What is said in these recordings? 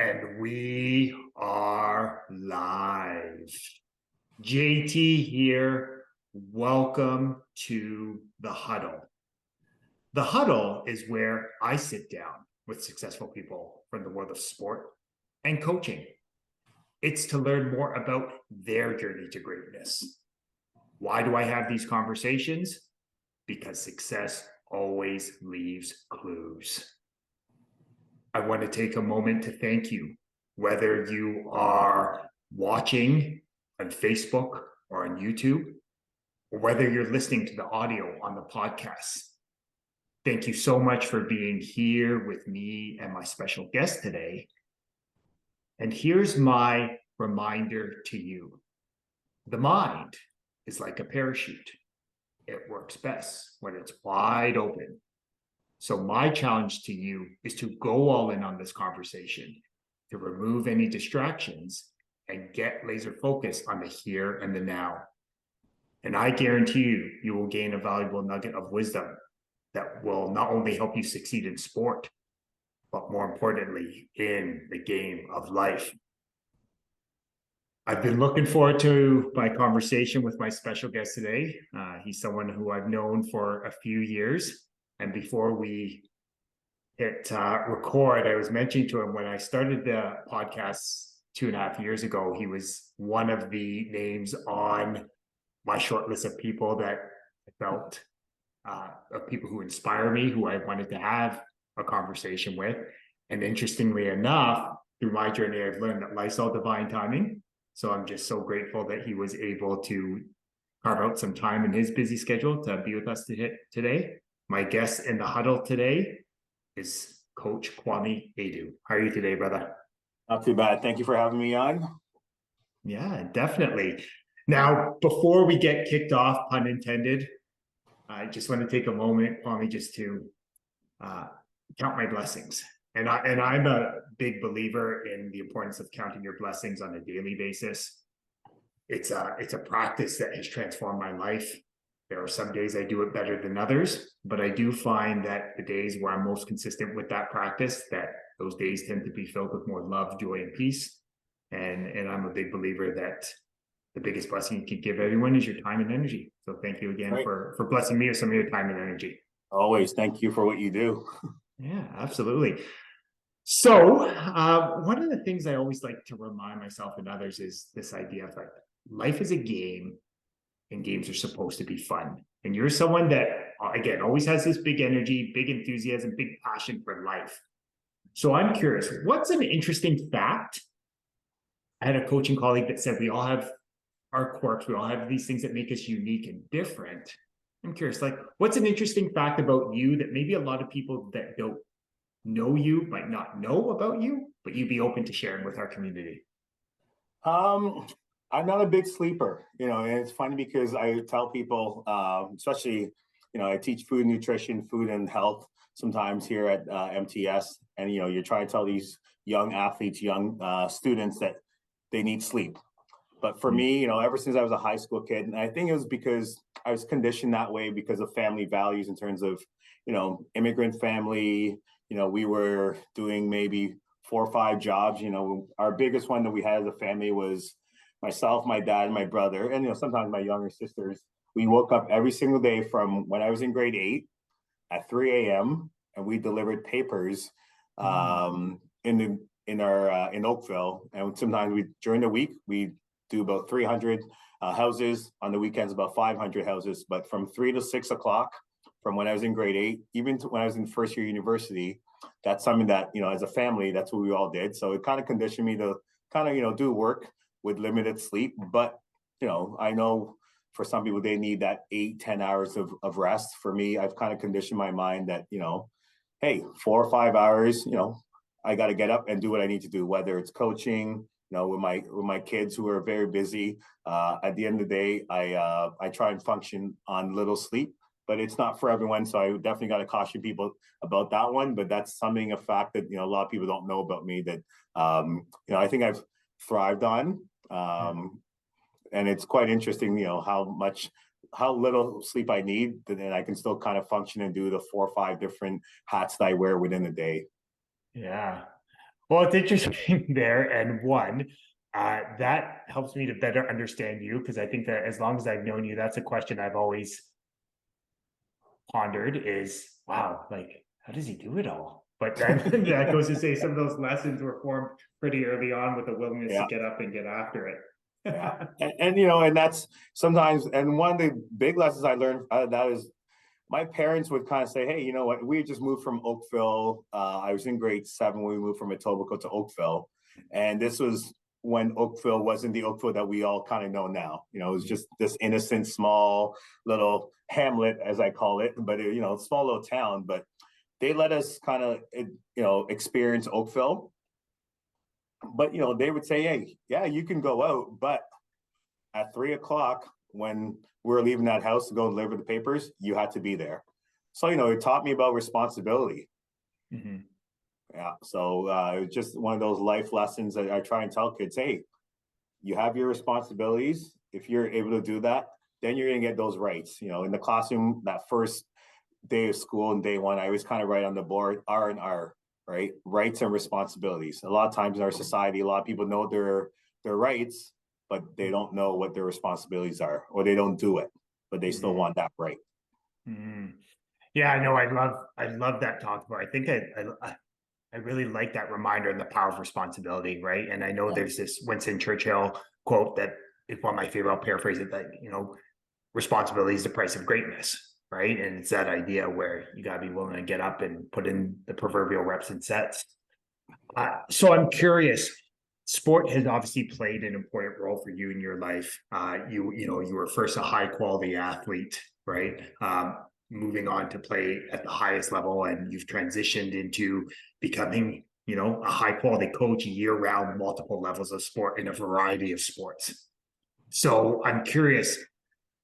And we are live. JT here. Welcome to the huddle. The huddle is where I sit down with successful people from the world of sport and coaching. It's to learn more about their journey to greatness. Why do I have these conversations? Because success always leaves clues. I want to take a moment to thank you, whether you are watching on Facebook or on YouTube, or whether you're listening to the audio on the podcast. Thank you so much for being here with me and my special guest today. And here's my reminder to you. The mind is like a parachute. It works best when it's wide open. So my challenge to you is to go all in on this conversation, to remove any distractions and get laser focused on the here and the now. And I guarantee you will gain a valuable nugget of wisdom that will not only help you succeed in sport, but more importantly, in the game of life. I've been looking forward to my conversation with my special guest today. He's someone who I've known for a few years. And before we hit record, I was mentioning to him when I started the podcast 2.5 years ago, he was one of the names on my short list of people that I felt, of people who inspire me, who I wanted to have a conversation with. And interestingly enough, through my journey, I've learned that life's all divine timing. So I'm just so grateful that he was able to carve out some time in his busy schedule to be with us today. My guest in the huddle today is Coach Kwame Aidoo. How are you today, brother? Not too bad. Thank you for having me on. Yeah, definitely. Now, before we get kicked off, pun intended, I just want to take a moment, Kwame, just to count my blessings. And I'm a big believer in the importance of counting your blessings on a daily basis. It's a practice that has transformed my life. There are some days I do it better than others, but I do find that the days where I'm most consistent with that practice, that those days tend to be filled with more love, joy, and peace. And I'm a big believer that the biggest blessing you can give everyone is your time and energy. So thank you again for blessing me with some of your time and energy. Always. Thank you for what you do. Yeah, absolutely. So one of the things I always like to remind myself and others is this idea of like life is a game and games are supposed to be fun. And you're someone that, again, always has this big energy, big enthusiasm, big passion for life. So I'm curious, what's an interesting fact? I had a coaching colleague that said we all have our quirks. We all have these things that make us unique and different. I'm curious, like, what's an interesting fact about you that maybe a lot of people that don't know you might not know about you, but you'd be open to sharing with our community? I'm not a big sleeper, and it's funny because I tell people, especially, I teach food nutrition, food and health sometimes here at MTS. And, you're trying to tell these young athletes, young students that they need sleep. But for me, ever since I was a high school kid, and I think it was because I was conditioned that way because of family values in terms of, immigrant family. We were doing maybe 4 or 5 jobs. Our biggest one that we had as a family was myself, my dad, and my brother, and sometimes my younger sisters. We woke up every single day from when I was in grade 8 at 3 a.m. and we delivered papers in Oakville. And sometimes during the week we do about 300 houses. On the weekends, about 500 houses. But from 3 to 6 o'clock, from when I was in grade 8, even to when I was in first year university, that's something that as a family, that's what we all did. So it kind of conditioned me to kind of do work with limited sleep. But I know for some people they need that 8-10 hours of rest. For me, I've kind of conditioned my mind that hey, 4 or 5 hours, I got to get up and do what I need to do, whether it's coaching, with my kids who are very busy. At the end of the day, I try and function on little sleep, but it's not for everyone. So I definitely got to caution people about that one. But that's a fact that a lot of people don't know about me that I think I've thrived on. And it's quite interesting, how little sleep I need, and I can still kind of function and do the 4 or 5 different hats that I wear within a day. Yeah. Well, it's interesting there. And one, that helps me to better understand you because I think that as long as I've known you, that's a question I've always pondered is, wow, like, how does he do it all? But then that goes to say some of those lessons were formed pretty early on with the willingness to Yeah. get up and get after it. Yeah. And that's sometimes, and one of the big lessons I learned out of that is my parents would kind of say, hey, you know what, we just moved from Oakville. I was in grade 7 when we moved from Etobicoke to Oakville. And this was when Oakville wasn't the Oakville that we all kind of know now. It was just this innocent, small little hamlet, as I call it, but small little town. But they let us kind of, experience Oakville. But, they would say, hey, yeah, you can go out, but at 3 o'clock when we were leaving that house to go deliver the papers, you had to be there. So, it taught me about responsibility. Mm-hmm. Yeah. So it was just one of those life lessons that I try and tell kids, hey, you have your responsibilities. If you're able to do that, then you're going to get those rights. In the classroom, that first day of school and day one, I always kind of write on the board R and R, right? Rights and responsibilities. A lot of times in our society, a lot of people know their rights, but they don't know what their responsibilities are, or they don't do it, but they still want that right. Mm-hmm. Yeah, I know. I love that talk about. I think I really like that reminder and the power of responsibility, right? And I know there's this Winston Churchill quote that is one of my favorite. I'll paraphrase it that responsibility is the price of greatness, right? And it's that idea where you got to be willing to get up and put in the proverbial reps and sets. So I'm curious. Sport has obviously played an important role for you in your life. You were first a high quality athlete, right? Moving on to play at the highest level, and you've transitioned into becoming, a high quality coach year round, multiple levels of sport in a variety of sports. So I'm curious,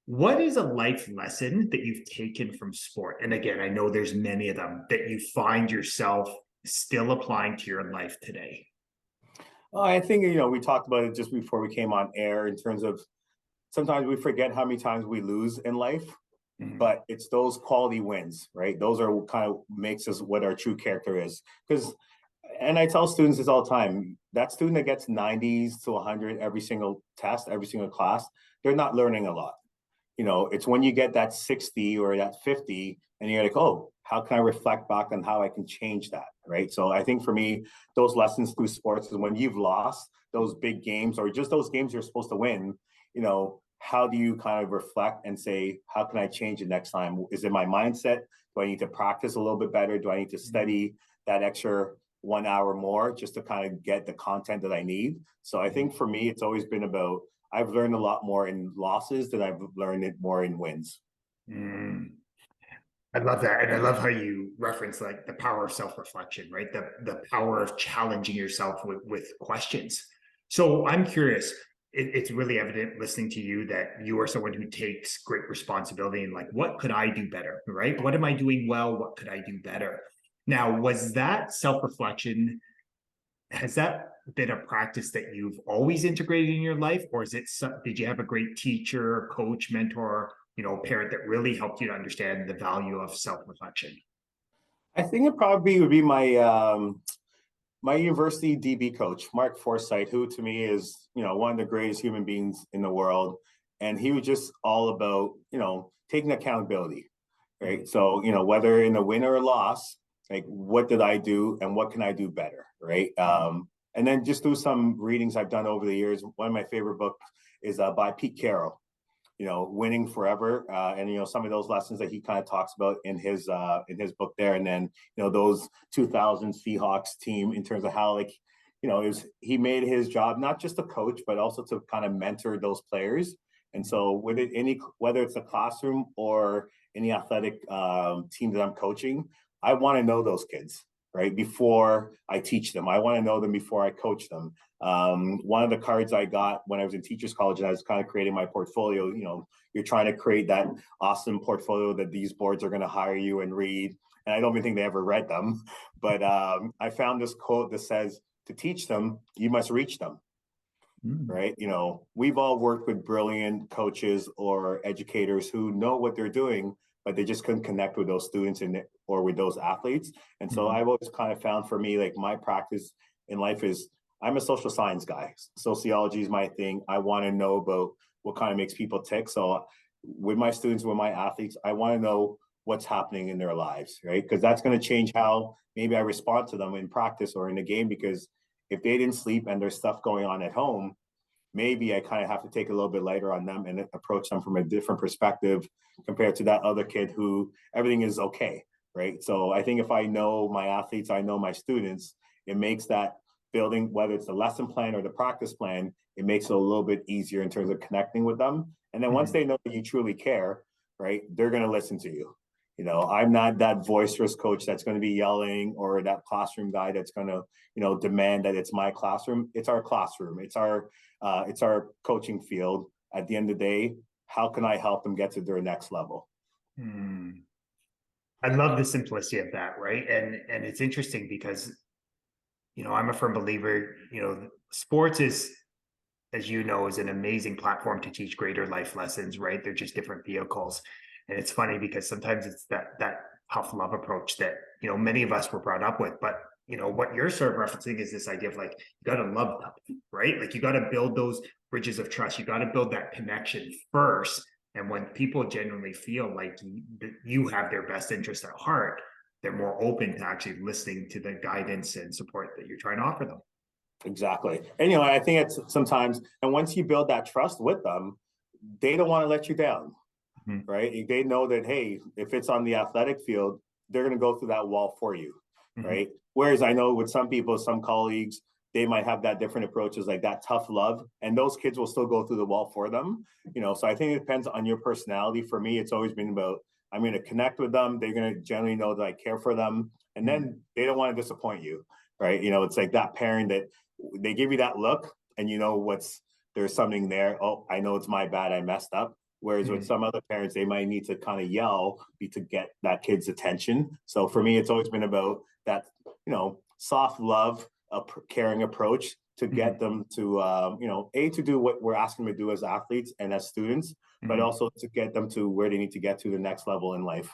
what is a life lesson that you've taken from sport? And again, I know there's many of them that you find yourself still applying to your life today. Well, I think, we talked about it just before we came on air in terms of sometimes we forget how many times we lose in life, but it's those quality wins, right? Those are what kind of makes us what our true character is. Because, and I tell students this all the time, that student that gets 90s to 100 every single test, every single class, they're not learning a lot. It's when you get that 60 or that 50 and you're like, oh, how can I reflect back on how I can change that, right? So I think for me, those lessons through sports is when you've lost those big games or just those games you're supposed to win, how do you kind of reflect and say, how can I change it next time? Is it my mindset? Do I need to practice a little bit better? Do I need to study that extra 1 hour more just to kind of get the content that I need? So I think for me, it's always been about, I've learned a lot more in losses than I've learned it more in wins. I love that. And I love how you reference like the power of self-reflection, right? The power of challenging yourself with questions. So I'm curious, it's really evident listening to you that you are someone who takes great responsibility and like, what could I do better, right? What am I doing well? What could I do better? Now, was that self-reflection, has that been a practice that you've always integrated in your life? Or did you have a great teacher, coach, mentor, parent that really helped you to understand the value of self-reflection? I think it probably would be my university DB coach, Mark Forsyth, who to me is, one of the greatest human beings in the world. And he was just all about, taking accountability, right? So, whether in a win or a loss, like what did I do and what can I do better, right? And then just through some readings I've done over the years, one of my favorite books is by Pete Carroll, Winning Forever, and some of those lessons that he kind of talks about in his book there, and then those 2000 Seahawks team in terms of how he made his job not just a coach but also to kind of mentor those players. And so whether it's a classroom or any athletic team that I'm coaching, I want to know those kids, right? Before I teach them, I want to know them before I coach them. One of the cards I got when I was in teachers college and I was kind of creating my portfolio, you're trying to create that awesome portfolio that these boards are going to hire you and read. And I don't even think they ever read them, but I found this quote that says, to teach them, you must reach them. Right. We've all worked with brilliant coaches or educators who know what they're doing, but they just couldn't connect with those students or with those athletes. And so I've always kind of found for me, like my practice in life is I'm a social science guy. Sociology is my thing. I want to know about what kind of makes people tick. So with my students, with my athletes, I want to know what's happening in their lives, right? Because that's going to change how maybe I respond to them in practice or in the game. Because if they didn't sleep and there's stuff going on at home, maybe I kind of have to take a little bit lighter on them and approach them from a different perspective compared to that other kid who everything is okay, right? So I think if I know my athletes, I know my students, it makes that building, whether it's the lesson plan or the practice plan, it makes it a little bit easier in terms of connecting with them. And then once they know that you truly care, right, they're going to listen to you. You know, I'm not that boisterous coach that's going to be yelling, or that classroom guy that's going to, you know, demand that it's my classroom. It's our classroom. It's our coaching field. At the end of the day, how can I help them get to their next level? I love the simplicity of that, right? And it's interesting because, you know, I'm a firm believer, you know, sports is, as you know, is an amazing platform to teach greater life lessons, right? They're just different vehicles. And it's funny because sometimes it's that tough love approach that, you know, many of us were brought up with. But, you know, what you're sort of referencing is this idea of like, you got to love them, right? Like you got to build those bridges of trust. You got to build that connection first. And when people genuinely feel like you have their best interest at heart, they're more open to actually listening to the guidance and support that you're trying to offer them. Exactly. And, you know, I think it's sometimes, and once you build that trust with them, they don't want to let you down, right? They know that, hey, if it's on the athletic field, they're going to go through that wall for you, right? Whereas I know with some people, some colleagues, they might have that different approaches, like that tough love, and those kids will still go through the wall for them, you know. So I think it depends on your personality. For me, it's always been about, I'm going to connect with them. They're going to generally know that I care for them, and then they don't want to disappoint you, right? You know, it's like that parent that they give you that look, and you know there's something there. Oh, I know it's my bad. I messed up. Whereas with some other parents, they might need to kind of yell to get that kid's attention. So for me, it's always been about that, you know, soft love, a caring approach to get them to, you know, to do what we're asking them to do as athletes and as students, but also to get them to where they need to get to the next level in life.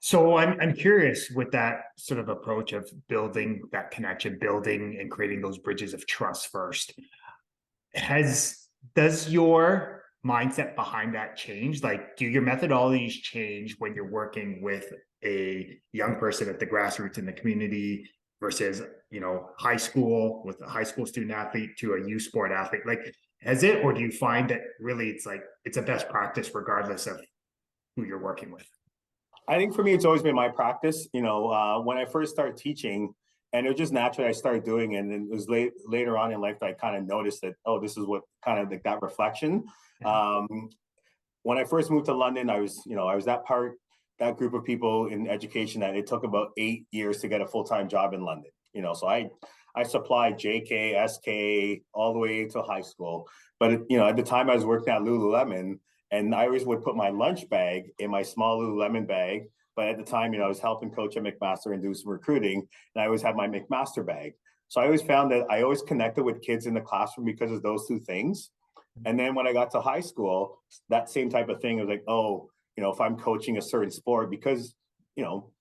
So I'm curious with that sort of approach of building that connection, building and creating those bridges of trust first. Does your mindset behind that change? Like, do your methodologies change when you're working with a young person at the grassroots in the community versus, you know, high school with a high school student athlete to a youth sport athlete? Like, has it, or do you find that really it's like it's a best practice regardless of who you're working with? I think for me, it's always been my practice. You know, when I first started teaching, and it was just naturally I started doing it, and it was later on in life that I kind of noticed that, oh, this is what kind of like that reflection. When I first moved to London, I was that group of people in education that it took about 8 years to get a full-time job in London. You know, so I supplied JK, SK all the way to high school. But you know, at the time I was working at Lululemon, and I always would put my lunch bag in my small Lululemon bag. But at the time, you know, I was helping coach at McMaster and do some recruiting, and I always had my McMaster bag. So I always found that I always connected with kids in the classroom because of those two things. And then when I got to high school, that same type of thing was like, oh, you know, if I'm coaching a certain sport, because, you know,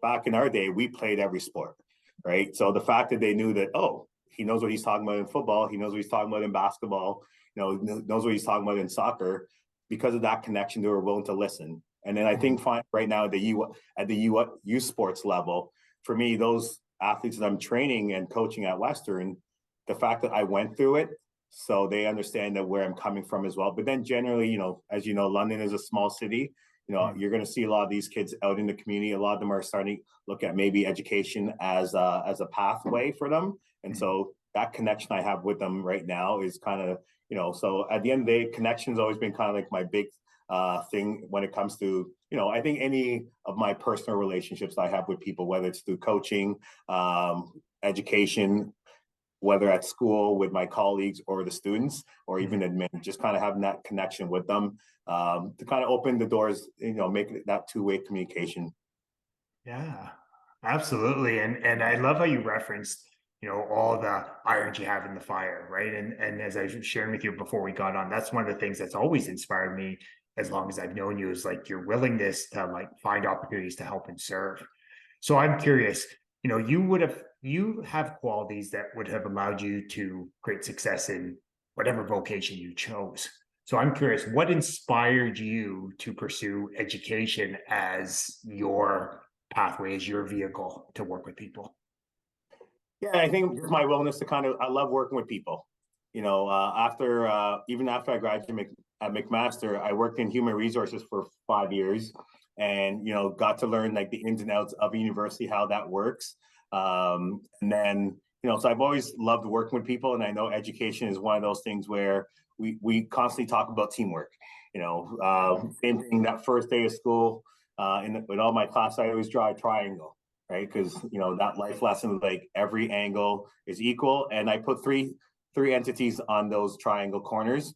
back in our day, we played every sport, right? So the fact that they knew that, oh, he knows what he's talking about in football, he knows what he's talking about in basketball, you know, knows what he's talking about in soccer, because of that connection, they were willing to listen. And then I think right now at the youth sports level, for me, those athletes that I'm training and coaching at Western, the fact that I went through it, so they understand that where I'm coming from as well. But then generally, you know, as you know, London is a small city. You know, you're going to see a lot of these kids out in the community. A lot of them are starting to look at maybe education as a pathway for them. And so that connection I have with them right now is kind of, you know, so at the end of the day, connection's always been kind of like my big thing when it comes to, you know, I think any of my personal relationships I have with people, whether it's through coaching, education, whether at school with my colleagues or the students, or even admin, just kind of having that connection with them to kind of open the doors, you know, make that two-way communication. Yeah, absolutely. And I love how you referenced, you know, all the irons you have in the fire, right? And as I was sharing with you before we got on, that's one of the things that's always inspired me as long as I've known you, is like your willingness to like find opportunities to help and serve. So I'm curious, you know, you have qualities that would have allowed you to create success in whatever vocation you chose. So I'm curious, what inspired you to pursue education as your pathway, as your vehicle to work with people? Yeah, I think it's my willingness to I love working with people. Even after I graduated at McMaster, I worked in human resources for 5 years, and got to learn like the ins and outs of a university, how that works. And then so I've always loved working with people, and I know education is one of those things where we constantly talk about teamwork. Same thing that first day of school. With all my class, I always draw a triangle, right? Because that life lesson, like every angle is equal, and I put three entities on those triangle corners: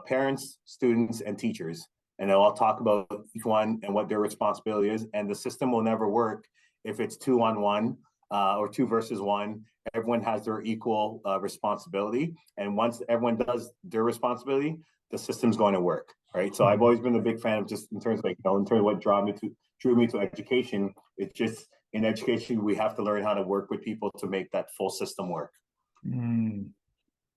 parents, students, and teachers. And I'll talk about each one and what their responsibility is. And the system will never work if it's 2-on-1 or 2 versus 1. Everyone has their equal responsibility, and once everyone does their responsibility, the system's going to work, right? So I've always been a big fan of, just in terms of in terms of what drew me to education. It's just, in education, we have to learn how to work with people to make that full system work. Mm.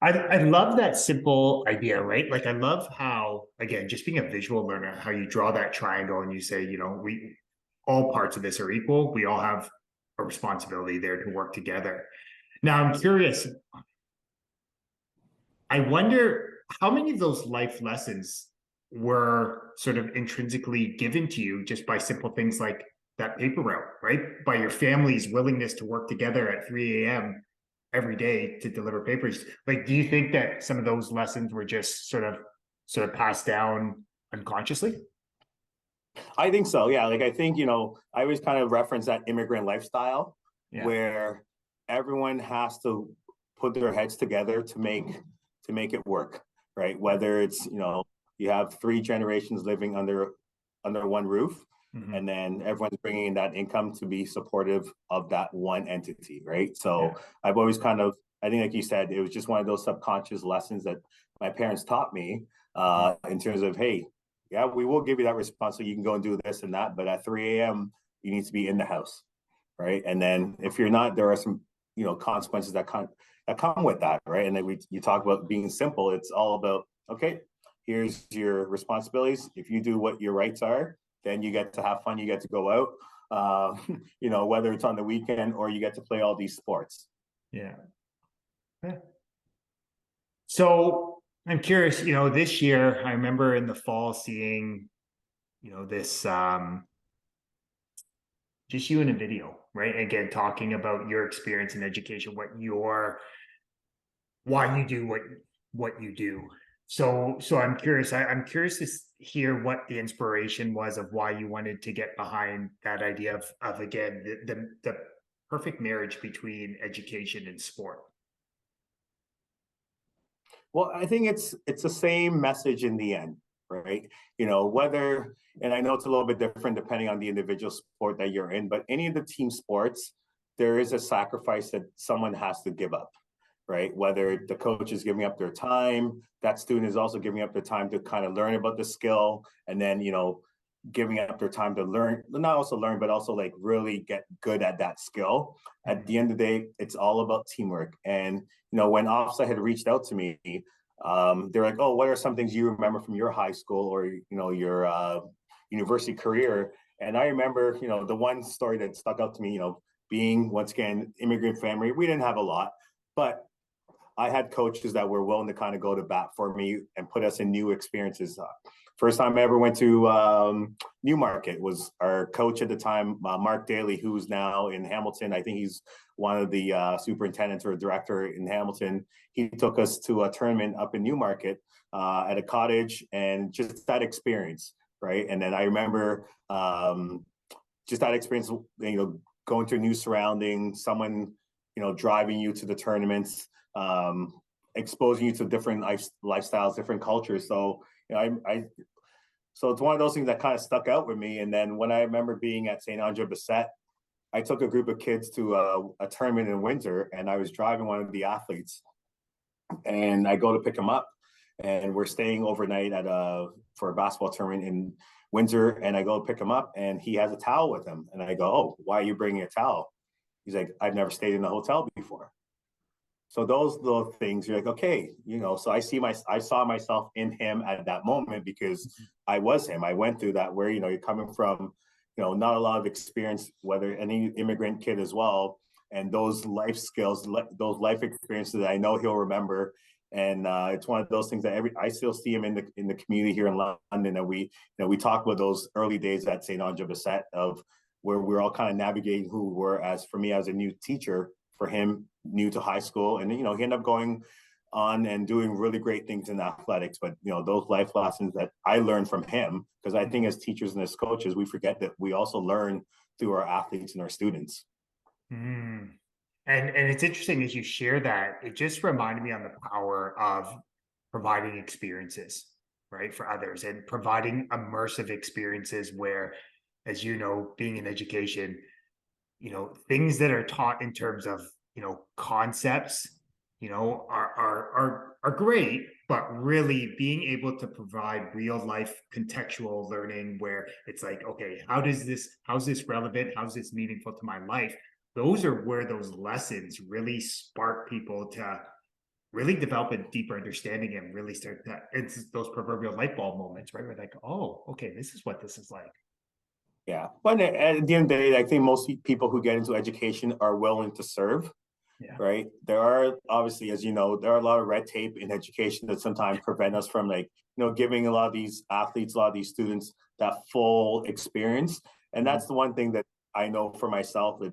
I love that simple idea, right? Like I love how, again, just being a visual learner, how you draw that triangle and you say, we all parts of this are equal. We all have a responsibility there to work together. Now I'm curious, I wonder how many of those life lessons were sort of intrinsically given to you just by simple things like that paper route, right? By your family's willingness to work together at 3 a.m. every day to deliver papers. Like, do you think that some of those lessons were just sort of passed down unconsciously? I think so. Yeah. Like I think, I always kind of reference that immigrant lifestyle Yeah. where everyone has to put their heads together to make it work, right? Whether it's, you have 3 generations living under one roof, Mhm. and then everyone's bringing in that income to be supportive of that one entity, right? So Yeah. I've always I think, like you said, it was just one of those subconscious lessons that my parents taught me, in terms of, hey, yeah, we will give you that responsibility. You can go and do this and that, but at 3 a.m., you need to be in the house, right? And then if you're not, there are some, consequences that come with that, right? And then you talk about being simple. It's all about, okay, here's your responsibilities. If you do what your rights are, then you get to have fun. You get to go out, whether it's on the weekend or you get to play all these sports. Yeah. Yeah. So I'm curious, this year I remember in the fall seeing, this just you in a video, right? Again, talking about your experience in education, why you do what you do. So I'm curious. I'm curious to hear what the inspiration was of why you wanted to get behind that idea of again the perfect marriage between education and sport. Well, I think it's the same message in the end, right? Whether, and I know it's a little bit different depending on the individual sport that you're in, but any of the team sports, there is a sacrifice that someone has to give up, right? Whether the coach is giving up their time, that student is also giving up their time to kind of learn about the skill, and then giving up their time to learn, not also learn, but also like really get good at that skill. At the end of the day, it's all about teamwork. And when OFSA had reached out to me, they're like, "Oh, what are some things you remember from your high school or your university career?" And I remember, the one story that stuck out to me, being, once again, immigrant family, we didn't have a lot, but I had coaches that were willing to kind of go to bat for me and put us in new experiences. First time I ever went to Newmarket was our coach at the time, Mark Daly, who's now in Hamilton. I think he's one of the superintendents or director in Hamilton. He took us to a tournament up in Newmarket at a cottage, and just that experience, right? And then I remember just that experience, going to a new surrounding, someone, driving you to the tournaments, exposing you to different lifestyles, different cultures. So, so it's one of those things that kind of stuck out with me. And then when I remember being at St. Andre Bessette, I took a group of kids to a tournament in Windsor, and I was driving one of the athletes, and I go to pick him up, and we're staying overnight for a basketball tournament in Windsor, and I go pick him up, and he has a towel with him, and I go, "Oh, why are you bringing a towel?" He's like, I've never stayed in a hotel before. So those little things, you're like, okay, so I saw myself in him at that moment because I was him. I went through that where, you're coming from, not a lot of experience, whether any immigrant kid as well. And those life skills, those life experiences that I know he'll remember. And it's one of those things that I still see him in the community here in London. And we talk about those early days at St. Andre Bassett of where we're all kind of navigating who we were. As for me, as a new teacher, for him, new to high school, and he ended up going on and doing really great things in athletics. But those life lessons that I learned from him, because I think as teachers and as coaches, we forget that we also learn through our athletes and our students. Mm. And it's interesting as you share that, it just reminded me on the power of providing experiences, right, for others, and providing immersive experiences where, as being in education, things that are taught in terms of, concepts, are great, but really being able to provide real life contextual learning where it's like, okay, how's this relevant? How's this meaningful to my life? Those are where those lessons really spark people to really develop a deeper understanding and really start that. It's those proverbial light bulb moments, right? Where like, oh, okay, this is what this is like. Yeah, but at the end of the day, I think most people who get into education are willing to serve. Yeah. Right. There are obviously, as you know, there are a lot of red tape in education that sometimes prevent us from giving a lot of these athletes, a lot of these students that full experience. And that's the one thing that I know for myself that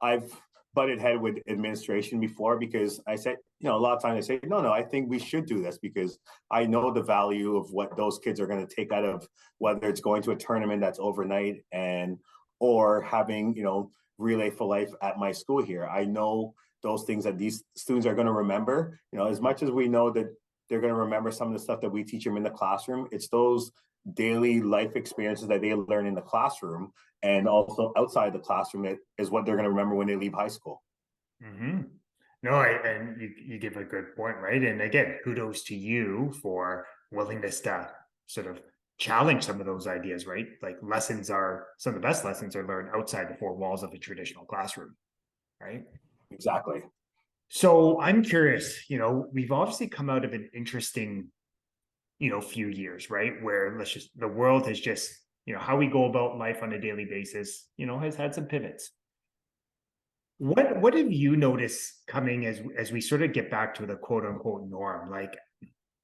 I've butted head with administration before, because I said, a lot of times I say, no, I think we should do this because I know the value of what those kids are going to take out of whether it's going to a tournament that's overnight or having, Relay for Life at my school here. I know those things that these students are going to remember. As much as we know that they're going to remember some of the stuff that we teach them in the classroom, it's those daily life experiences that they learn in the classroom and also outside the classroom that is what they're going to remember when they leave high school. Mm-hmm. No, and you give a good point, right? And again, kudos to you for willingness to sort of challenge some of those ideas, right? Like some of the best lessons are learned outside the four walls of a traditional classroom, right? Exactly. So I'm curious, we've obviously come out of an interesting, few years, right? Where the world has just, how we go about life on a daily basis, has had some pivots. What have you noticed coming as we sort of get back to the quote unquote norm? Like,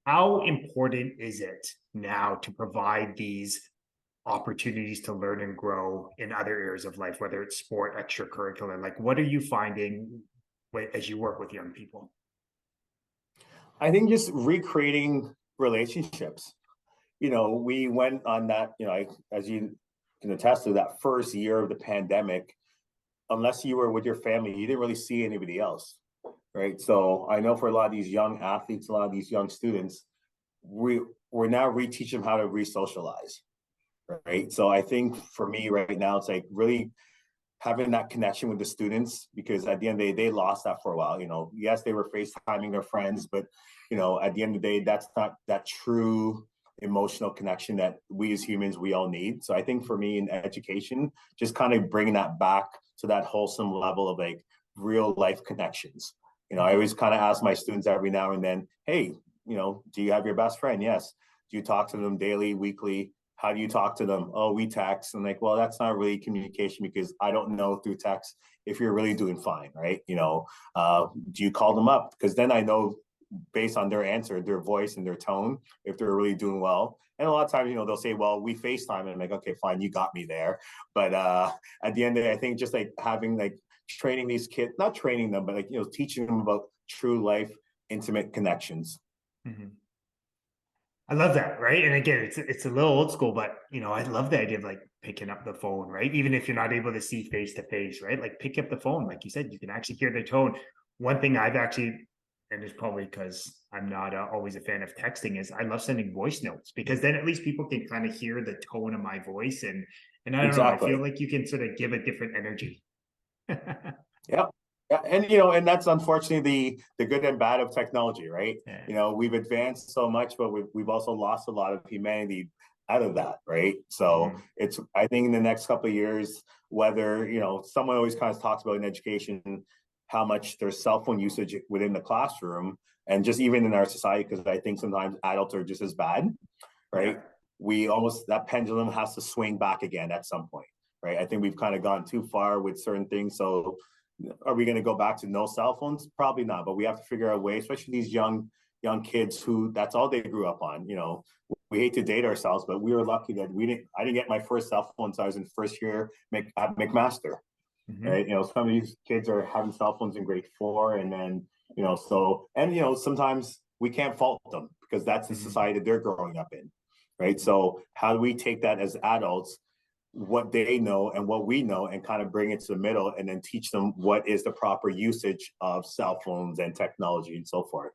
how important is it now to provide these opportunities to learn and grow in other areas of life, whether it's sport, extracurricular? Like, what are you finding as you work with young people? I think just recreating relationships. We went on that, as you can attest to, that first year of the pandemic, unless you were with your family, you didn't really see anybody else. Right. So I know for a lot of these young athletes, a lot of these young students, we're now reteaching them how to re-socialize. Right. So I think for me right now, it's like really having that connection with the students, because at the end of the day, they lost that for a while. Yes, they were FaceTiming their friends, but at the end of the day, that's not that true emotional connection that we as humans, we all need. So I think for me in education, just kind of bringing that back to that wholesome level of like real life connections. I always kind of ask my students every now and then, hey, do you have your best friend? Yes. Do you talk to them daily, weekly? How do you talk to them? Oh, we text. And like, well, that's not really communication, because I don't know through text if you're really doing fine, right? Do you call them up? Because then I know based on their answer, their voice and their tone, if they're really doing well. And a lot of times, they'll say, well, we FaceTime, and I'm like, okay, fine, you got me there. But at the end of the day, I think just like having training these kids, not training them, but teaching them about true life, intimate connections. Mm-hmm. I love that, right? And again, it's a little old school, but I love the idea of like picking up the phone, right? Even if you're not able to see face to face, right? Like pick up the phone, like you said, you can actually hear the tone. One thing I've actually, and it's probably because I'm not always a fan of texting, is I love sending voice notes, because then at least people can kind of hear the tone of my voice, and I don't know, I feel Exactly. like you can sort of give a different energy. Yeah. Yeah. And and that's unfortunately the good and bad of technology, right? Yeah. We've advanced so much, but we've also lost a lot of humanity out of that, right? So it's, I think in the next couple of years, whether, someone always kind of talks about in education, how much there's cell phone usage within the classroom and just even in our society, because I think sometimes adults are just as bad, right? Yeah. We almost, that pendulum has to swing back again at some point, right? I think we've kind of gone too far with certain things. So are we going to go back to no cell phones? Probably not, but we have to figure out a way, especially these young kids who that's all they grew up on. We hate to date ourselves, but we were lucky that I didn't get my first cell phone until I was in first year at McMaster, right? Some of these kids are having cell phones in grade 4, and then sometimes we can't fault them because that's the society that they're growing up in, right? So how do we take that as adults, what they know and what we know, and kind of bring it to the middle, and then teach them what is the proper usage of cell phones and technology and so forth.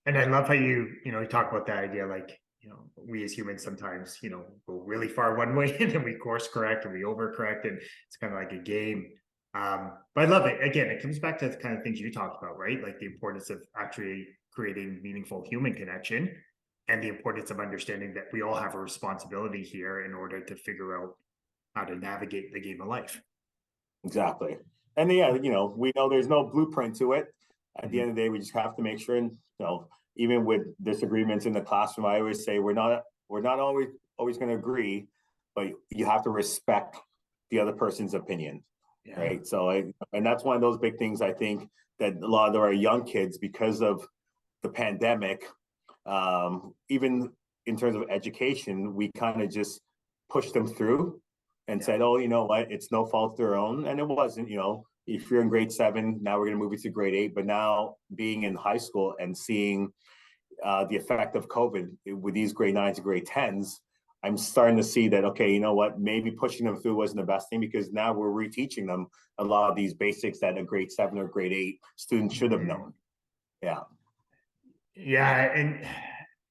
And I love how you talk about that idea, like, we as humans sometimes, go really far one way and then we course correct and we overcorrect, and it's kind of like a game. But I love it. Again, it comes back to the kind of things you talked about, right? Like the importance of actually creating meaningful human connection and the importance of understanding that we all have a responsibility here in order to figure out how to navigate the game of life. Exactly. And yeah, we know there's no blueprint to it. At the Mhm. end of the day, we just have to make sure, and even with disagreements in the classroom, I always say we're not always going to agree, but you have to respect the other person's opinion, Yeah. right? So and that's one of those big things I think that a lot of our young kids, because of the pandemic, even in terms of education, we kind of just pushed them through and said, oh, you know what, it's no fault of their own. And it wasn't, if you're in grade 7, now we're going to move you to grade 8. But now being in high school and seeing the effect of COVID with these grade 9s and grade 10s, I'm starting to see that, okay, you know what, maybe pushing them through wasn't the best thing, because now we're reteaching them a lot of these basics that a grade 7 or grade 8 student should have known. Yeah. Yeah,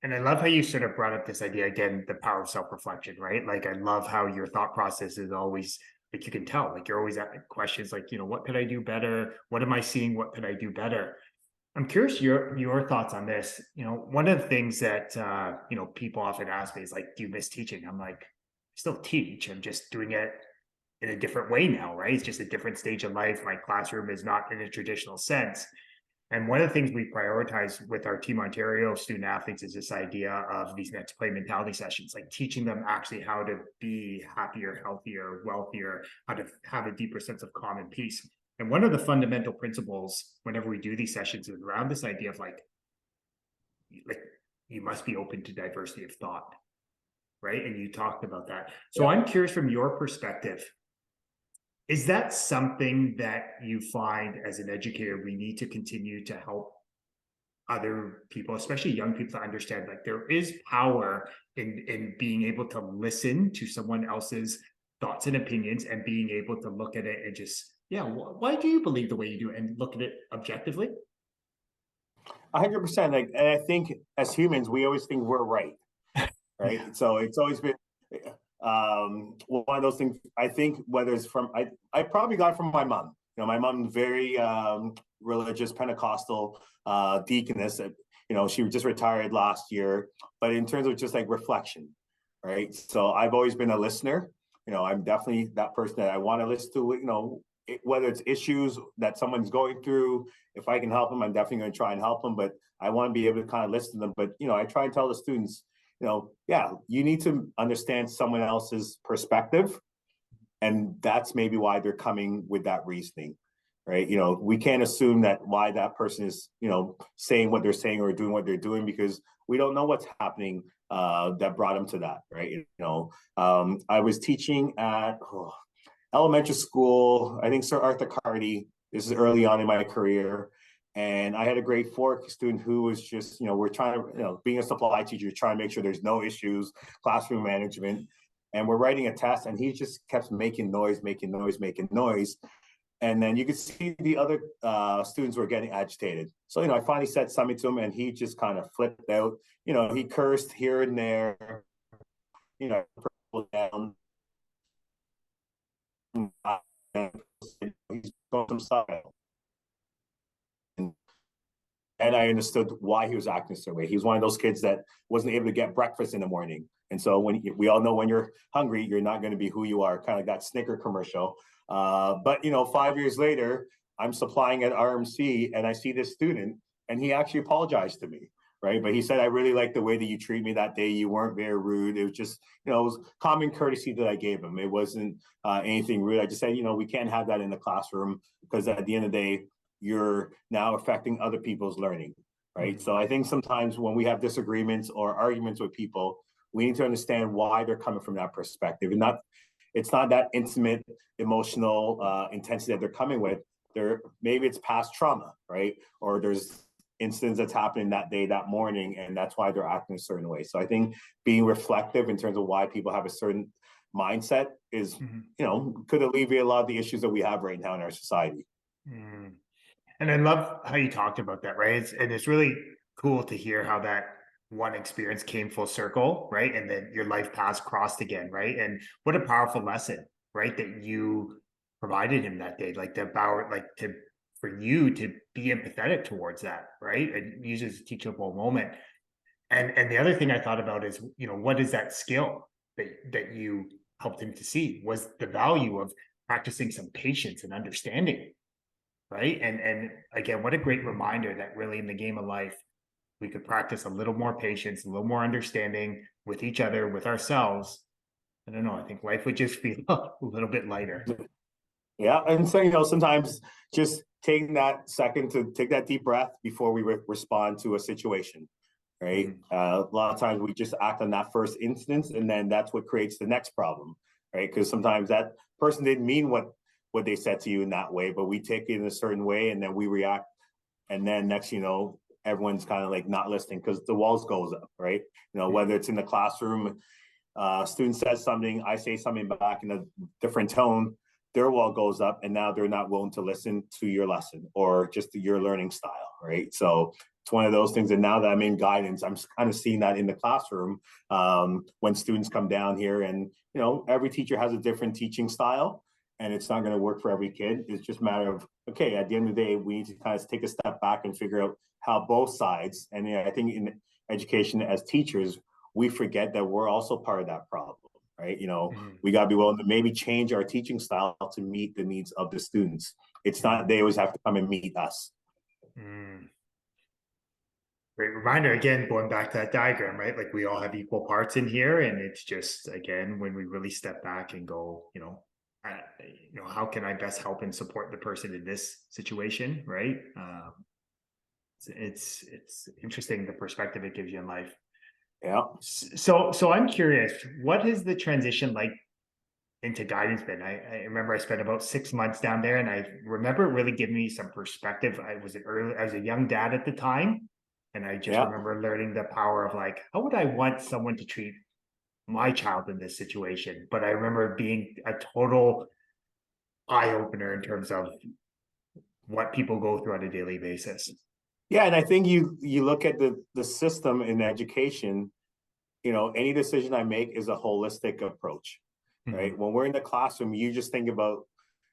and I love how you sort of brought up this idea again, the power of self-reflection, right? Like I love how your thought process is always, like, you can tell, like you're always asking questions like, what could I do better? What am I seeing? What could I do better? I'm curious your thoughts on this. One of the things that people often ask me is like, do you miss teaching? I'm like, I still teach. I'm just doing it in a different way now, right? It's just a different stage of life. My classroom is not in a traditional sense. And one of the things we prioritize with our Team Ontario student athletes is this idea of these next play mentality sessions, like teaching them actually how to be happier, healthier, wealthier, how to have a deeper sense of calm and peace. And one of the fundamental principles whenever we do these sessions is around this idea of like you must be open to diversity of thought, right? And you talked about that. So Yeah. I'm curious from your perspective, is that something that you find as an educator we need to continue to help other people, especially young people, to understand like there is power in being able to listen to someone else's thoughts and opinions and being able to look at it and just, yeah, why do you believe the way you do, and look at it objectively? 100%. Like, and I think as humans, we always think we're right. Yeah. Right. So it's always been one of those things. I think whether it's from, I probably got it from my mom. My mom's very religious, Pentecostal deaconess. She just retired last year. But in terms of just like reflection, right? So I've always been a listener. I'm definitely that person that I want to listen to. Whether it's issues that someone's going through, if I can help them, I'm definitely going to try and help them. But I want to be able to kind of listen to them. But I try and tell the students, yeah, you need to understand someone else's perspective. And that's maybe why they're coming with that reasoning, right? We can't assume that why that person is, saying what they're saying or doing what they're doing, because we don't know what's happening that brought them to that, right? I was teaching at elementary school, I think Sir Arthur Carty. This is early on in my career. And I had a grade 4 student who was just, we're trying to, being a supply teacher, trying to make sure there's no issues, classroom management. And we're writing a test, and he just kept making noise, making noise, making noise. And then you could see the other students were getting agitated. So, I finally said something to him, and he just kind of flipped out. He cursed here and there, down. He's going some style. and I understood why he was acting a certain way. He was one of those kids that wasn't able to get breakfast in the morning. And so we all know when you're hungry, you're not going to be who you are, kind of like that Snicker commercial. But 5 years later, I'm supplying at RMC and I see this student and he actually apologized to me. Right. But he said, I really like the way that you treat me that day. You weren't very rude. It was just, it was common courtesy that I gave him. It wasn't anything rude. I just said, we can't have that in the classroom because at the end of the day, you're now affecting other people's learning. Right. So I think sometimes when we have disagreements or arguments with people, we need to understand why they're coming from that perspective. And it's not that intimate, emotional intensity that they're coming with. Maybe it's past trauma, right? Or there's incidents that's happening that day, that morning, and that's why they're acting a certain way. So I think being reflective in terms of why people have a certain mindset is, could alleviate a lot of the issues that we have right now in our society. And I love how you talked about that, right? And it's really cool to hear how that one experience came full circle, right? And then your life paths crossed again, right? And what a powerful lesson, right? That you provided him that day, like the power, for you to be empathetic towards that, right? And use it as a teachable moment. And the other thing I thought about is, what is that skill that you helped him to see was the value of practicing some patience and understanding, right? And again, what a great reminder that really in the game of life, we could practice a little more patience, a little more understanding with each other, with ourselves. I don't know. I think life would just feel a little bit lighter. Yeah. And so, sometimes just taking that second to take that deep breath before we respond to a situation, right? A lot of times we just act on that first instance, and then that's what creates the next problem, right? Because sometimes that person didn't mean what they said to you in that way, but we take it in a certain way, and then we react. And then next, everyone's kind of like not listening because the walls goes up, right? Whether it's in the classroom, student says something, I say something back in a different tone, their wall goes up, and now they're not willing to listen to your lesson or just to your learning style, right? So it's one of those things. And now that I'm in guidance, I'm kind of seeing that in the classroom when students come down here, and every teacher has a different teaching style, and it's not going to work for every kid. It's just a matter of, okay, at the end of the day, we need to kind of take a step back and figure out how both sides. And I think in education as teachers, we forget that we're also part of that problem. Right. We got to be willing to maybe change our teaching style to meet the needs of the students. It's not, they always have to come and meet us. Great reminder, again, going back to that diagram, right? Like we all have equal parts in here. And it's just, again, when we really step back and go, how can I best help and support the person in this situation? Right. It's interesting, the perspective it gives you in life. Yeah. So I'm curious, what has the transition like into guidance been? I remember I spent about 6 months down there, and I remember it really giving me some perspective. I was a young dad at the time, and I just remember learning the power of like, how would I want someone to treat my child in this situation? But I remember being a total eye opener in terms of what people go through on a daily basis. Yeah, and I think you look at the system in education, any decision I make is a holistic approach, right? When we're in the classroom, you just think about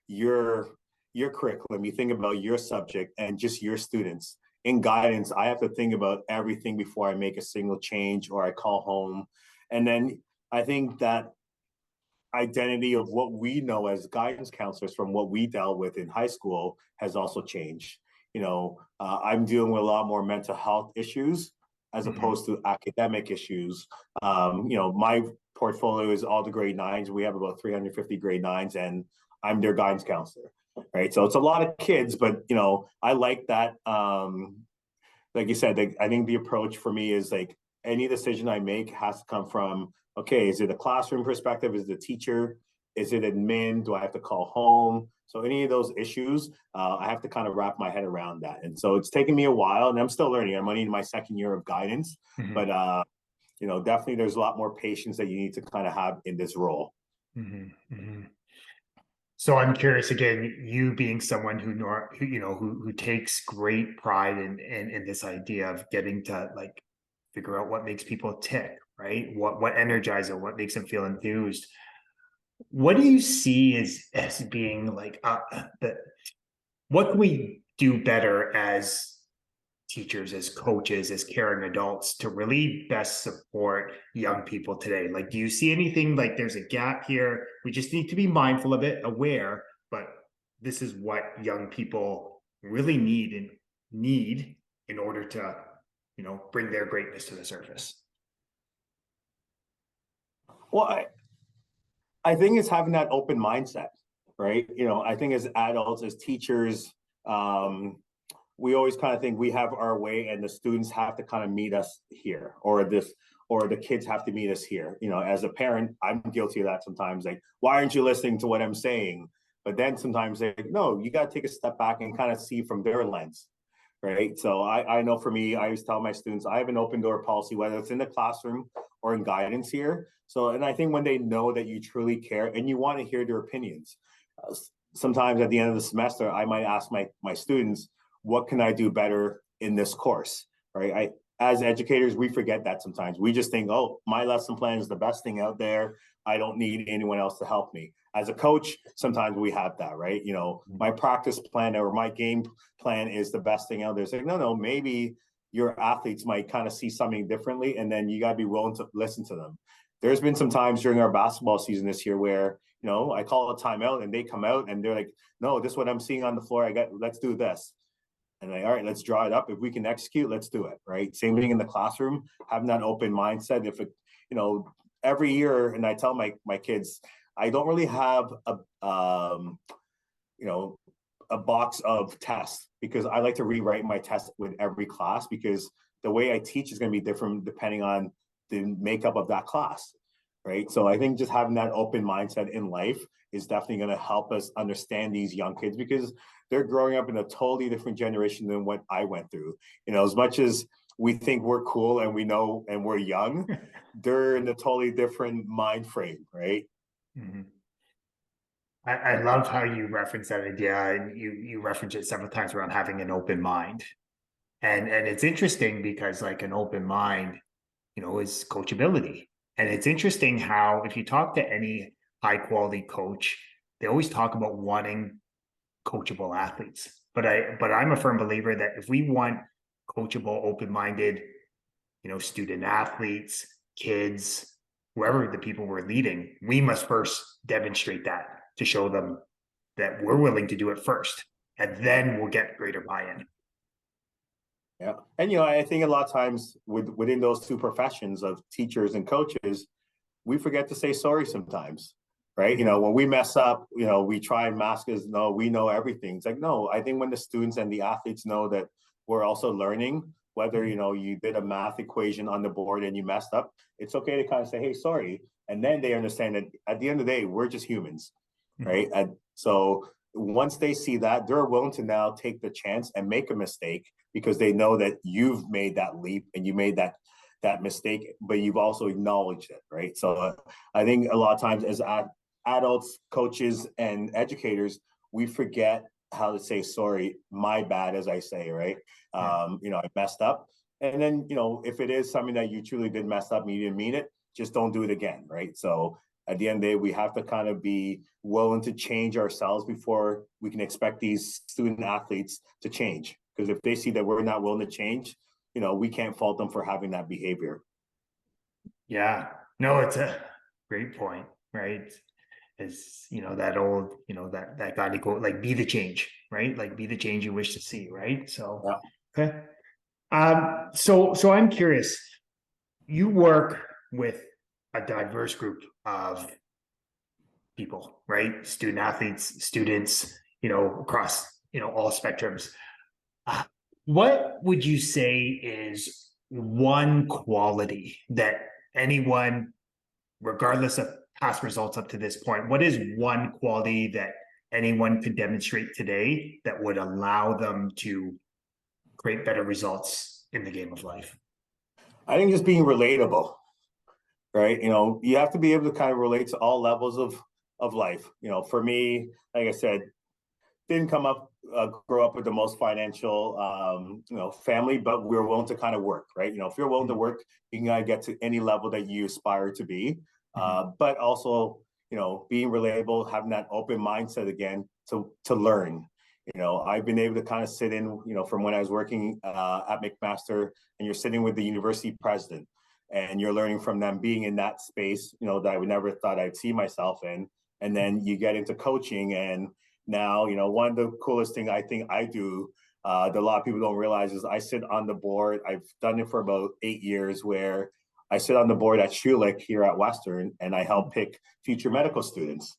your curriculum, you think about your subject and just your students. In guidance, I have to think about everything before I make a single change or I call home. And then I think that identity of what we know as guidance counselors from what we dealt with in high school has also changed. I'm dealing with a lot more mental health issues as opposed to academic issues. My portfolio is all the grade 9s. We have about 350 grade 9s, and I'm their guidance counselor, right? So it's a lot of kids, but I like that. Like you said, I think the approach for me is like any decision I make has to come from, okay, is it a classroom perspective? Is it a teacher? Is it admin? Do I have to call home? So any of those issues, I have to kind of wrap my head around that. And so it's taken me a while, and I'm still learning. I'm only in my second year of guidance, but definitely there's a lot more patience that you need to kind of have in this role. So I'm curious, again, you being someone who takes great pride in this idea of getting to like figure out what makes people tick, right? What energizes them, what makes them feel enthused. What do you see as being like what can we do better as teachers, as coaches, as caring adults to really best support young people today? Like, do you see anything like there's a gap here? We just need to be mindful of it, aware, but this is what young people really need in order to, bring their greatness to the surface. Well, I think it's having that open mindset, right? I think as adults, as teachers, we always kind of think we have our way and the students have to kind of meet us here, or the kids have to meet us here. As a parent, I'm guilty of that sometimes. Like, why aren't you listening to what I'm saying? But then sometimes no, you got to take a step back and kind of see from their lens, right? So I know for me, I always tell my students, I have an open door policy, whether it's in the classroom or in guidance here. So, and I think when they know that you truly care and you want to hear their opinions, sometimes at the end of the semester, I might ask my students, what can I do better in this course, right? As educators, we forget that sometimes. We just think, oh, my lesson plan is the best thing out there. I don't need anyone else to help me. As a coach, sometimes we have that, right? My practice plan or my game plan is the best thing out there. It's like, no, maybe your athletes might kind of see something differently, and then you got to be willing to listen to them. There's been some times during our basketball season this year where, I call a timeout and they come out and they're like, no, this is what I'm seeing on the floor. Let's do this. And all right, let's draw it up. If we can execute, let's do it. Right. Same thing in the classroom, having that open mindset. If it, every year, and I tell my kids, I don't really have a box of tests because I like to rewrite my test with every class because the way I teach is going to be different depending on the makeup of that class. Right. So I think just having that open mindset in life is definitely going to help us understand these young kids because they're growing up in a totally different generation than what I went through. As much as we think we're cool and we know and we're young, they're in a totally different mind frame, right? Mm-hmm. I love how you reference that idea, and you reference it several times around having an open mind. And it's interesting because like an open mind, is coachability. And it's interesting how if you talk to any high quality coach, they always talk about wanting coachable athletes. But I'm a firm believer that if we want coachable, open-minded, student athletes, kids, whoever the people we're leading, we must first demonstrate that to show them that we're willing to do it first, and then we'll get greater buy-in. Yeah. And, I think a lot of times within those two professions of teachers and coaches, we forget to say sorry sometimes, right? When we mess up, we try and mask as, no, we know everything. It's like, no, I think when the students and the athletes know that we're also learning, whether, you did a math equation on the board and you messed up, it's okay to kind of say, hey, sorry. And then they understand that at the end of the day, we're just humans, right? And so once they see that, they're willing to now take the chance and make a mistake because they know that you've made that leap and you made that mistake, but you've also acknowledged it, right? So I think a lot of times as adults, coaches, and educators, we forget how to say sorry, my bad, as I say, right? I messed up. And then, if it is something that you truly did mess up and you didn't mean it, just don't do it again, right? So at the end of the day, we have to kind of be willing to change ourselves before we can expect these student athletes to change. Because if they see that we're not willing to change, we can't fault them for having that behavior. Yeah, no, it's a great point, right? Is that old, that godly quote, like be the change, right? Like be the change you wish to see, right? So Yeah. okay. So I'm curious, you work with a diverse group of people, right? Student athletes, students, across, all spectrums. What would you say is one quality that anyone, regardless of past results up to this point, what is one quality that anyone could demonstrate today that would allow them to create better results in the game of life? I think just being relatable, right? You have to be able to kind of relate to all levels of life. For me, like I said, didn't grow up with the most financial, family, but we were willing to kind of work, right? If you're willing to work, you can kind of get to any level that you aspire to be. But also, being relatable, having that open mindset again to learn. I've been able to kind of sit in, from when I was working at McMaster, and you're sitting with the university president, and you're learning from them, being in that space, that I would never thought I'd see myself in. And then you get into coaching, and now, one of the coolest thing I think I do that a lot of people don't realize is I sit on the board. I've done it for about 8 years, where I sit on the board at Schulich here at Western, and I help pick future medical students.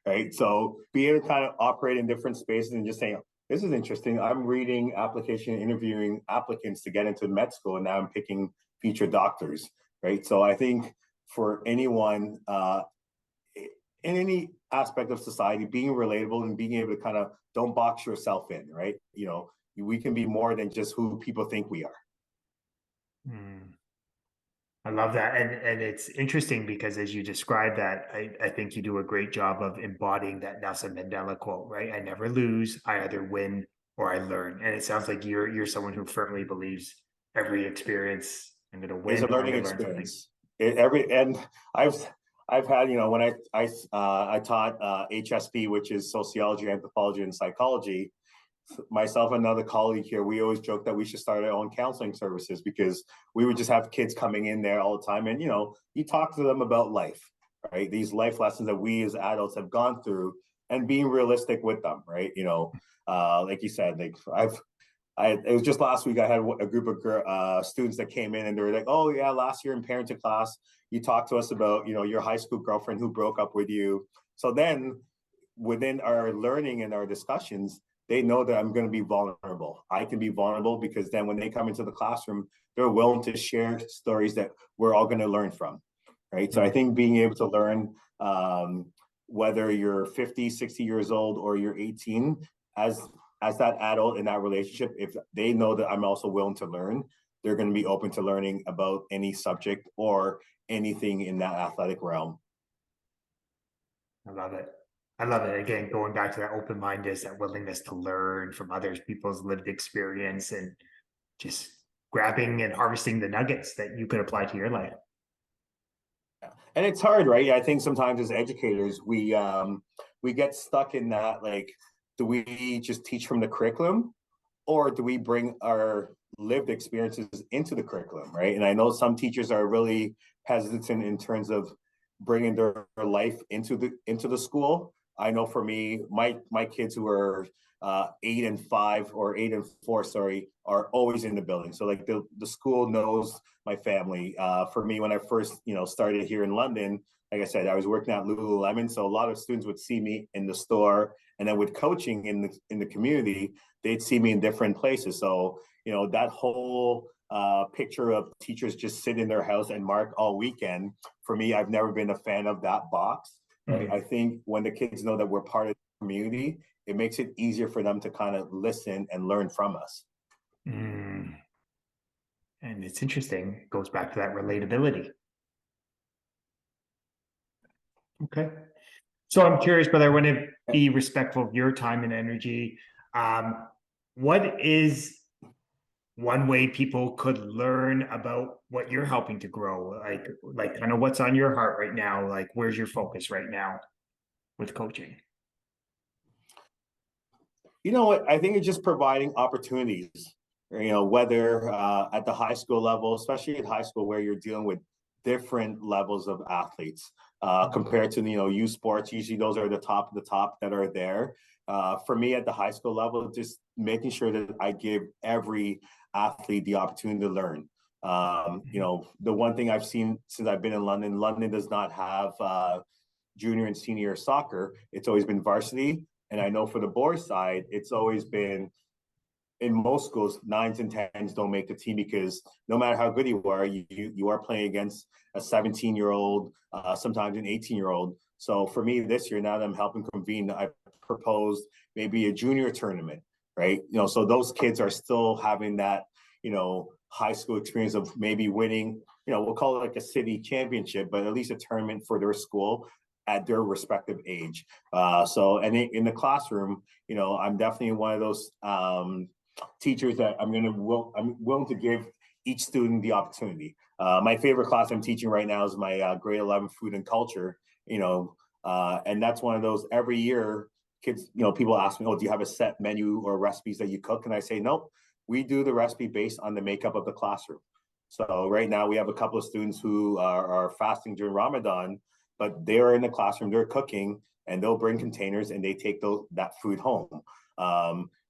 Right. So being able to kind of operate in different spaces and just saying, this is interesting. I'm reading application, interviewing applicants to get into med school, and now I'm picking future doctors. Right. So I think for anyone in any aspect of society, being relatable and being able to kind of don't box yourself in. Right. We can be more than just who people think we are. I love that. And it's interesting because as you describe that, I think you do a great job of embodying that Nelson Mandela quote, right? I never lose, I either win or I learn. And it sounds like you're someone who firmly believes every experience I'm gonna It's a win or I'm learning gonna learn something. experience. I've had, when I taught HSP, which is sociology, anthropology, and psychology. Myself and another colleague here, we always joke that we should start our own counseling services, because we would just have kids coming in there all the time, and you talk to them about life, right? These life lessons that we as adults have gone through, and being realistic with them, right? Like you said, like it was just last week, I had a group of students that came in, and they were like, oh yeah, last year in parenting class, you talked to us about, your high school girlfriend who broke up with you. So then within our learning and our discussions, they know that I'm going to be vulnerable. I can be vulnerable, because then when they come into the classroom, they're willing to share stories that we're all going to learn from, right? So I think being able to learn, whether you're 50, 60 years old or you're 18, as that adult in that relationship, if they know that I'm also willing to learn, they're going to be open to learning about any subject or anything in that athletic realm. I love it. I love it. Again, going back to that open-mindedness, that willingness to learn from others people's lived experience, and just grabbing and harvesting the nuggets that you could apply to your life. And it's hard, right? I think sometimes as educators, we get stuck in that, like, do we just teach from the curriculum, or do we bring our lived experiences into the curriculum, right? And I know some teachers are really hesitant in terms of bringing their life into the school. I know for me, my kids who are 8 and 5 or 8 and 4, sorry, are always in the building. So like the school knows my family. For me, when I first started here in London, like I said, I was working at Lululemon, so a lot of students would see me in the store, and then with coaching in the community, they'd see me in different places. So that whole picture of teachers just sit in their house and mark all weekend, for me, I've never been a fan of that box. Right? I think when the kids know that we're part of the community, it makes it easier for them to kind of listen and learn from us. And it's interesting, it goes back to that relatability. Okay. So I'm curious, but I want to be respectful of your time and energy. What is one way people could learn about what you're helping to grow? Like kind of what's on your heart right now? Like, where's your focus right now with coaching? You know what? I think it's just providing opportunities, whether at the high school level, especially at high school, where you're dealing with different levels of athletes compared to, youth sports. Usually those are the top of the top that are there. For me at the high school level, just making sure that I give every athlete the opportunity to learn. The one thing I've seen since I've been in London does not have junior and senior soccer. It's always been varsity. And I know for the boys side, it's always been, in most schools, 9s and 10s don't make the team, because no matter how good you are, you are playing against a 17-year-old, sometimes an 18-year-old. So for me this year, now that I'm helping convene, I proposed maybe a junior tournament, right? So those kids are still having that, high school experience of maybe winning, we'll call it like a city championship, but at least a tournament for their school at their respective age. And in the classroom, I'm definitely one of those teachers that I'm willing to give each student the opportunity. My favorite class I'm teaching right now is my grade 11 food and culture, and that's one of those every year kids, people ask me, oh, do you have a set menu or recipes that you cook? And I say, nope, we do the recipe based on the makeup of the classroom. So right now we have a couple of students who are fasting during Ramadan, but they're in the classroom, they're cooking, and they'll bring containers and they take that food home.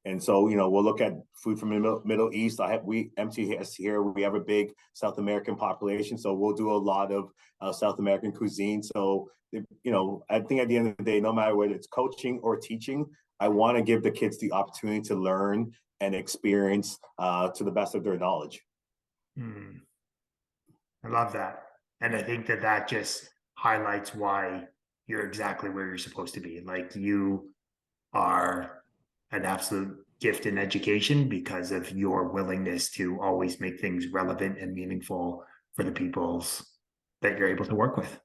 And so, we'll look at food from the Middle East. MTS here, we have a big South American population, so we'll do a lot of South American cuisine. So, I think at the end of the day, no matter whether it's coaching or teaching, I want to give the kids the opportunity to learn and experience to the best of their knowledge. I love that. And I think that just highlights why you're exactly where you're supposed to be. Like, you are an absolute gift in education because of your willingness to always make things relevant and meaningful for the peoples that you're able to work with.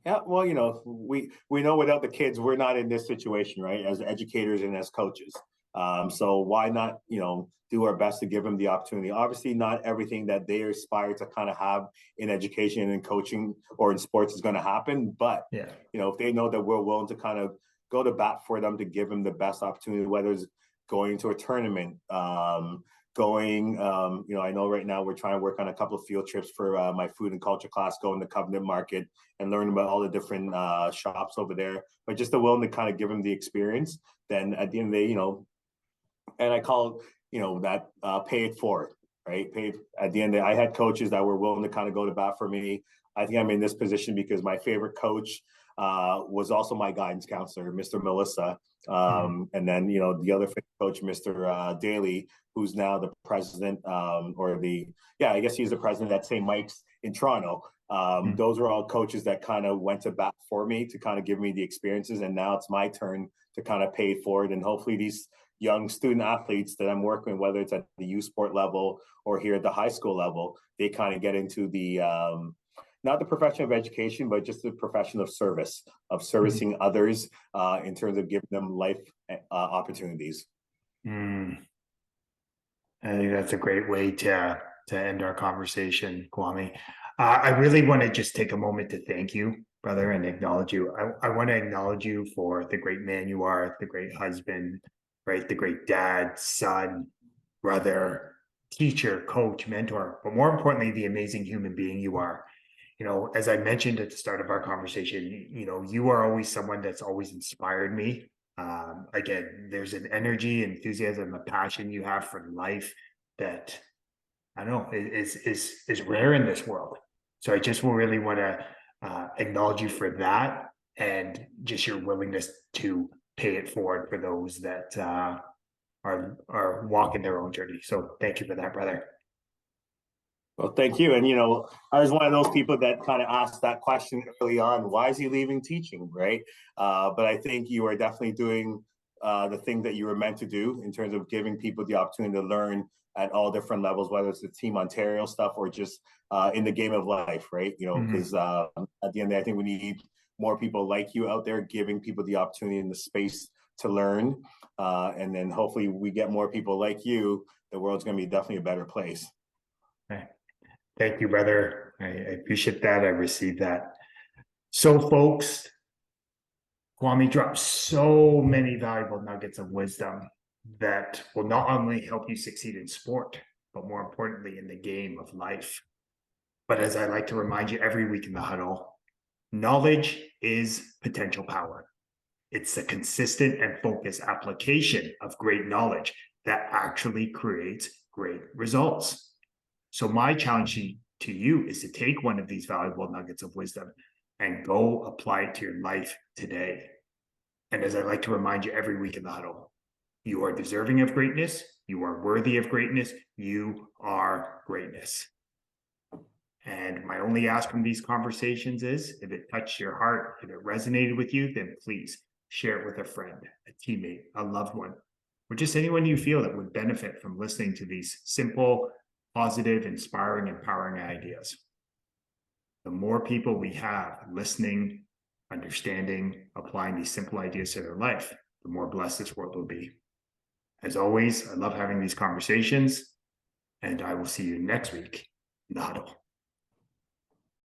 Yeah, well, we know without the kids, we're not in this situation, right? As educators and as coaches. So why not, do our best to give them the opportunity? Obviously, not everything that they aspire to kind of have in education and coaching or in sports is going to happen. But, if they know that we're willing to kind of go to bat for them to give them the best opportunity, whether it's going to a tournament, I know right now we're trying to work on a couple of field trips for my food and culture class, going to Covenant Market and learn about all the different shops over there. But just the willing to kind of give them the experience, then at the end of the day, and I call it, that pay it forward, right? At the end of the day, I had coaches that were willing to kind of go to bat for me. I think I'm in this position because my favorite coach was also my guidance counselor, Mr. Melissa. And then, the other coach, Mr. Daly, who's now the president I guess he's the president at St. Mike's in Toronto. Those are all coaches that kind of went to bat for me to kind of give me the experiences. And now it's my turn to kind of pay it forward. And hopefully these young student athletes that I'm working with, whether it's at the youth sport level or here at the high school level, they kind of get into the, not the profession of education, but just the profession of service, of servicing others in terms of giving them life opportunities. I think that's a great way to end our conversation, Kwame. I really want to just take a moment to thank you, brother, and acknowledge you. I want to acknowledge you for the great man you are, the great husband, right? The great dad, son, brother, teacher, coach, mentor, but more importantly, the amazing human being you are. As I mentioned at the start of our conversation, you are always someone that's always inspired me. Again, there's an energy, enthusiasm, a passion you have for life that I don't know is rare in this world. So I just really want to acknowledge you for that, and just your willingness to pay it forward for those that are walking their own journey. So thank you for that, brother. Well, thank you. And, I was one of those people that kind of asked that question early on, why is he leaving teaching, right? But I think you are definitely doing the thing that you were meant to do in terms of giving people the opportunity to learn at all different levels, whether it's the Team Ontario stuff or just in the game of life, right? Because at the end of the day, I think we need more people like you out there, giving people the opportunity and the space to learn. And then hopefully we get more people like you, the world's going to be definitely a better place. Okay. Thank you, brother. I appreciate that. I received that. So, folks, Kwame dropped so many valuable nuggets of wisdom that will not only help you succeed in sport, but more importantly, in the game of life. But as I like to remind you every week in the huddle, knowledge is potential power. It's the consistent and focused application of great knowledge that actually creates great results. So my challenge to you is to take one of these valuable nuggets of wisdom and go apply it to your life today. And as I like to remind you every week in the huddle, you are deserving of greatness. You are worthy of greatness. You are greatness. And my only ask from these conversations is, if it touched your heart, if it resonated with you, then please share it with a friend, a teammate, a loved one, or just anyone you feel that would benefit from listening to these simple, positive, inspiring, empowering ideas. The more people we have listening, understanding, applying these simple ideas to their life, the more blessed this world will be. As always, I love having these conversations, and I will see you next week in the huddle.